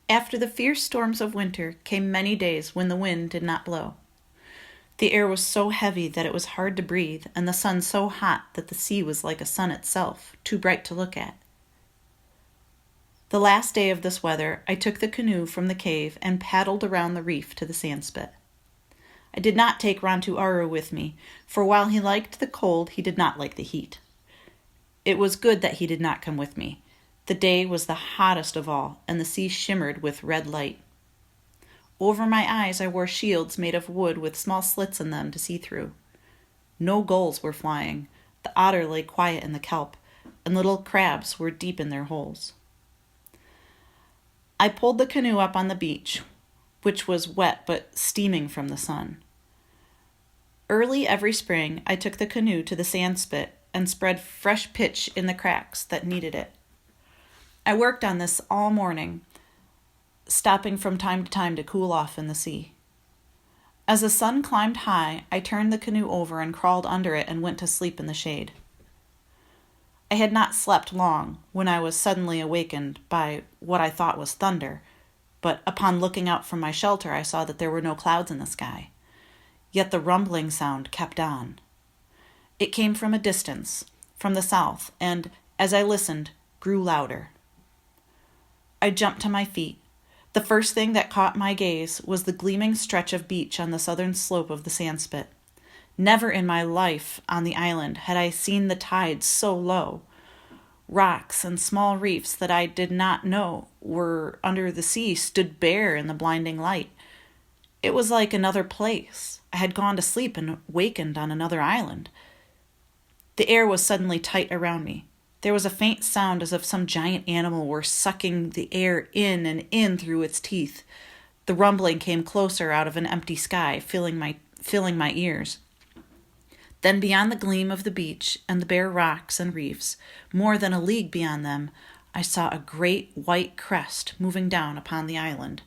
After the fierce storms of winter came many days when the wind did not blow. The air was so heavy that it was hard to breathe, and the sun so hot that the sea was like a sun itself, too bright to look at. The last day of this weather, I took the canoe from the cave and paddled around the reef to the sandspit. I did not take Rantu Aru with me, for while he liked the cold, he did not like the heat. It was good that he did not come with me. The day was the hottest of all, and the sea shimmered with red light. Over my eyes I wore shields made of wood with small slits in them to see through. No gulls were flying. The otter lay quiet in the kelp, and little crabs were deep in their holes. I pulled the canoe up on the beach, which was wet but steaming from the sun. Early every spring, I took the canoe to the sandspit and spread fresh pitch in the cracks that needed it. I worked on this all morning, stopping from time to time to cool off in the sea. As the sun climbed high, I turned the canoe over and crawled under it and went to sleep in the shade. I had not slept long when I was suddenly awakened by what I thought was thunder, but upon looking out from my shelter, I saw that there were no clouds in the sky. Yet the rumbling sound kept on. It came from a distance, from the south, and, as I listened, grew louder. I jumped to my feet. The first thing that caught my gaze was the gleaming stretch of beach on the southern slope of the sandspit. Never in my life on the island had I seen the tide so low. Rocks and small reefs that I did not know were under the sea stood bare in the blinding light. It was like another place. I had gone to sleep and wakened on another island. The air was suddenly tight around me. There was a faint sound as if some giant animal were sucking the air in and in through its teeth. The rumbling came closer out of an empty sky, filling my ears. Then beyond the gleam of the beach and the bare rocks and reefs, more than a league beyond them, I saw a great white crest moving down upon the island.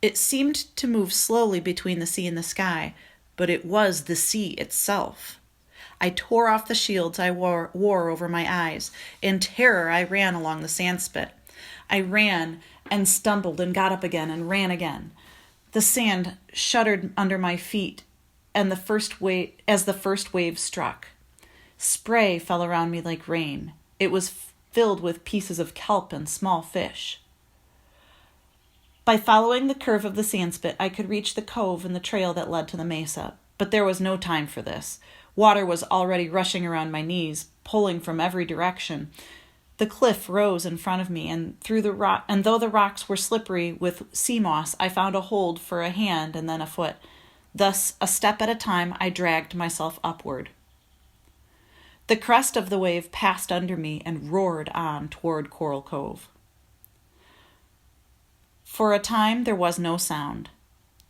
It seemed to move slowly between the sea and the sky, but it was the sea itself. I tore off the shields I wore over my eyes. In terror, I ran along the sandspit. I ran and stumbled and got up again and ran again. The sand shuddered under my feet as the first wave struck. Spray fell around me like rain. It was filled with pieces of kelp and small fish. By following the curve of the sandspit, I could reach the cove and the trail that led to the mesa, but there was no time for this. Water was already rushing around my knees, pulling from every direction. The cliff rose in front of me, and though the rocks were slippery with sea moss, I found a hold for a hand and then a foot. Thus, a step at a time, I dragged myself upward. The crest of the wave passed under me and roared on toward Coral Cove. For a time, there was no sound.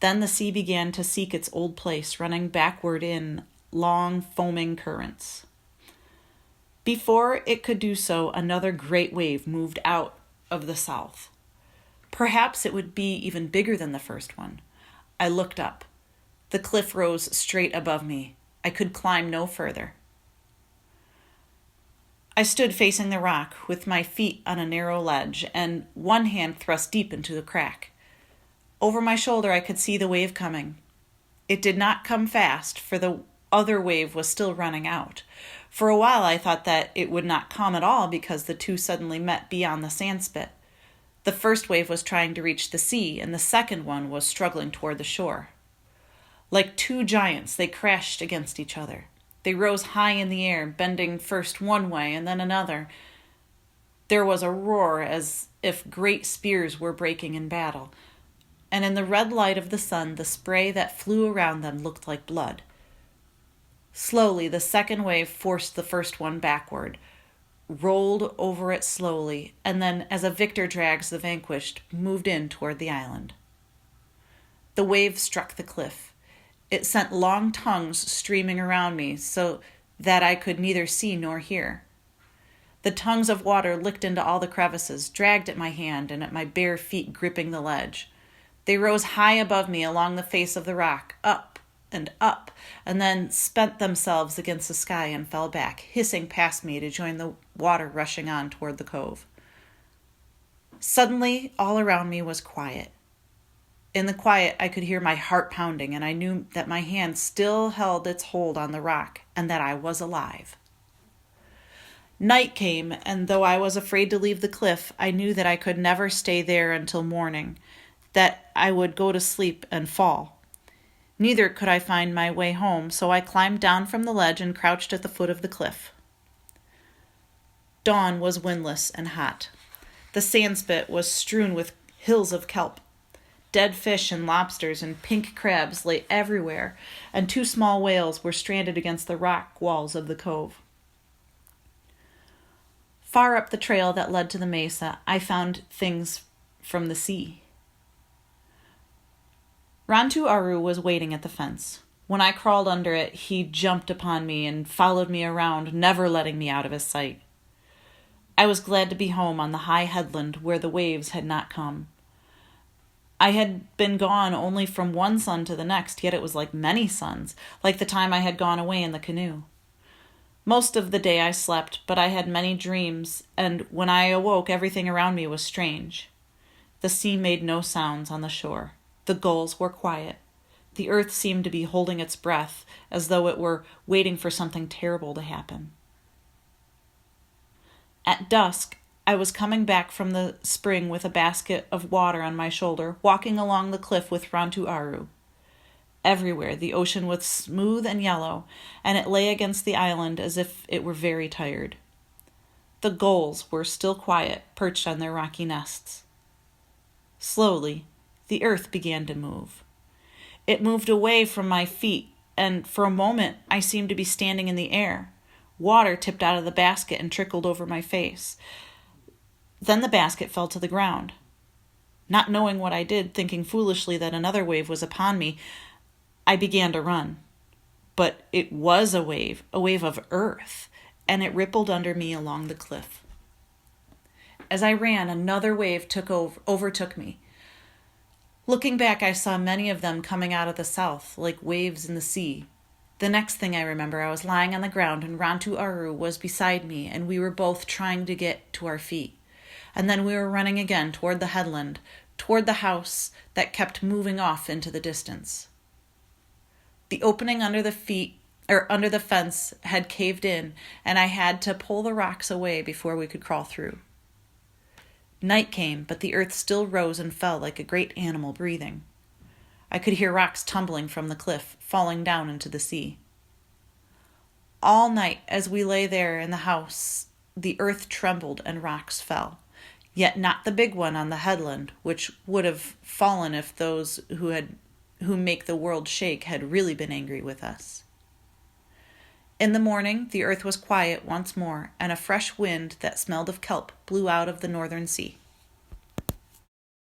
Then the sea began to seek its old place, running backward in long, foaming currents. Before it could do so, another great wave moved out of the south. Perhaps it would be even bigger than the first one. I looked up. The cliff rose straight above me. I could climb no further. I stood facing the rock with my feet on a narrow ledge and one hand thrust deep into the crack. Over my shoulder, I could see the wave coming. It did not come fast, for the other wave was still running out. For a while, I thought that it would not come at all because the two suddenly met beyond the sandspit. The first wave was trying to reach the sea, and the second one was struggling toward the shore. Like two giants, they crashed against each other. They rose high in the air, bending first one way and then another. There was a roar as if great spears were breaking in battle, and in the red light of the sun, the spray that flew around them looked like blood. Slowly, the second wave forced the first one backward, rolled over it slowly, and then, as a victor drags the vanquished, moved in toward the island. The wave struck the cliff. It sent long tongues streaming around me so that I could neither see nor hear. The tongues of water licked into all the crevices, dragged at my hand and at my bare feet gripping the ledge. They rose high above me along the face of the rock, up, and then spent themselves against the sky and fell back, hissing past me to join the water rushing on toward the cove. Suddenly, all around me was quiet. In the quiet, I could hear my heart pounding, and I knew that my hand still held its hold on the rock and that I was alive. Night came, and though I was afraid to leave the cliff, I knew that I could never stay there until morning, that I would go to sleep and fall. Neither could I find my way home, so I climbed down from the ledge and crouched at the foot of the cliff. Dawn was windless and hot. The sandspit was strewn with hills of kelp. Dead fish and lobsters and pink crabs lay everywhere, and 2 small whales were stranded against the rock walls of the cove. Far up the trail that led to the mesa, I found things from the sea. Rantu Aru was waiting at the fence. When I crawled under it, he jumped upon me and followed me around, never letting me out of his sight. I was glad to be home on the high headland where the waves had not come. I had been gone only from one sun to the next, yet it was like many suns, like the time I had gone away in the canoe. Most of the day I slept, but I had many dreams, and when I awoke, everything around me was strange. The sea made no sounds on the shore. The gulls were quiet. The earth seemed to be holding its breath, as though it were waiting for something terrible to happen. At dusk, I was coming back from the spring with a basket of water on my shoulder, walking along the cliff with Rantu Aru. Everywhere the ocean was smooth and yellow, and it lay against the island as if it were very tired. The gulls were still quiet, perched on their rocky nests. Slowly, the earth began to move. It moved away from my feet, and for a moment I seemed to be standing in the air. Water tipped out of the basket and trickled over my face. Then the basket fell to the ground. Not knowing what I did, thinking foolishly that another wave was upon me, I began to run. But it was a wave of earth, and it rippled under me along the cliff. As I ran, another wave overtook me. Looking back, I saw many of them coming out of the south, like waves in the sea. The next thing I remember, I was lying on the ground, and Rantu Aru was beside me, and we were both trying to get to our feet. And then we were running again toward the headland, toward the house that kept moving off into the distance. The opening under the fence had caved in, and I had to pull the rocks away before we could crawl through. Night came, but the earth still rose and fell like a great animal breathing. I could hear rocks tumbling from the cliff, falling down into the sea. All night, as we lay there in the house, the earth trembled and rocks fell, yet not the big one on the headland, which would have fallen if those who make the world shake had really been angry with us. In the morning, the earth was quiet once more, and a fresh wind that smelled of kelp blew out of the northern sea.